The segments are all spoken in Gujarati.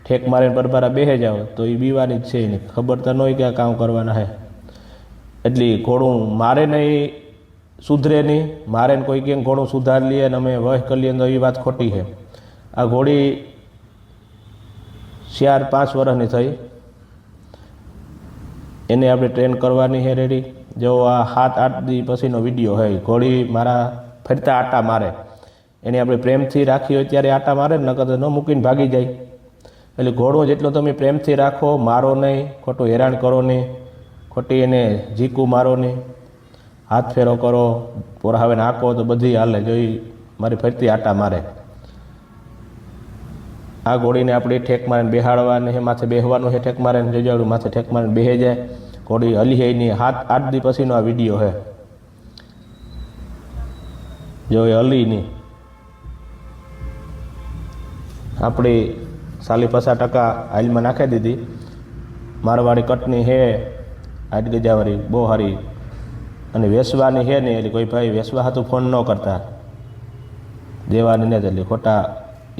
ઠેક મારીને પરબારા બેહે જાવ તો એ બીવાની જ છે એને ખબર તો ન હોય કે આ કામ કરવાના હે. એટલે ઘોડું મારે નહીં સુધરે નહીં, મારે ને કોઈ કેમ ઘોડું સુધાર લઈએ ને અમે વહ કરી લઈએ તો એ વાત ખોટી છે. આ ઘોડી 4-5 વર્ષની થઈ, એને આપણે ટ્રેન કરવાની છે રેડી. જો આ 7-8 દી પછીનો વિડીયો હોય, ઘોડી મારા ફરતા આટા મારે, એને આપણે પ્રેમથી રાખી હોય ત્યારે આટા મારે ને, નકર તો ન મૂકીને ભાગી જાય. એટલે ઘોડો જેટલો તમે પ્રેમથી રાખો, મારો નહીં, ખોટું હેરાન કરો નહીં, ખોટી એને ઝીકું મારો નહીં, હાથ ફેરો કરો, પોરાવે નાખો તો બધી હાલે. જો મારી ફરતી આટા મારે, આ ઘોડીને આપણે ઠેક મારીને બેહાડવાની છે, માથે બેહવાનું છે, ઠેક મારીને જજાડું માથે ઠેક મારીને બેહે જાય. ઘોડી હલી હે નહીં. 7-8 દી પછીનો આ વિડીયો છે. જો એ હલી નહીં. આપણી 50% હાલમાં નાખી દીધી. મારવાડી કટની છે, આજ ગજાવાળી બહુ સારી, અને વેસવાની છે નહીં. એટલે કોઈ ભાઈ વેસવા હતું ફોન ન કરતા, દેવાની ને એટલે ખોટા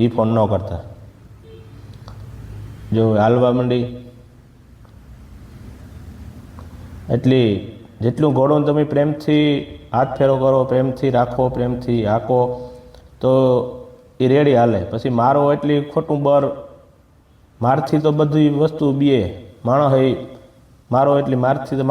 એ ફોન ન કરતા. જો હાલવા માંડી. એટલે જેટલું ઘોડું તમે પ્રેમથી હાથ ફેરો કરો, પ્રેમથી રાખો, પ્રેમથી હાંકો તો એ રેડી હાલે. પછી મારો એટલી ખોટું બર, મારથી તો બધી વસ્તુ બીએ માણસ, મારો એટલી મારથી તો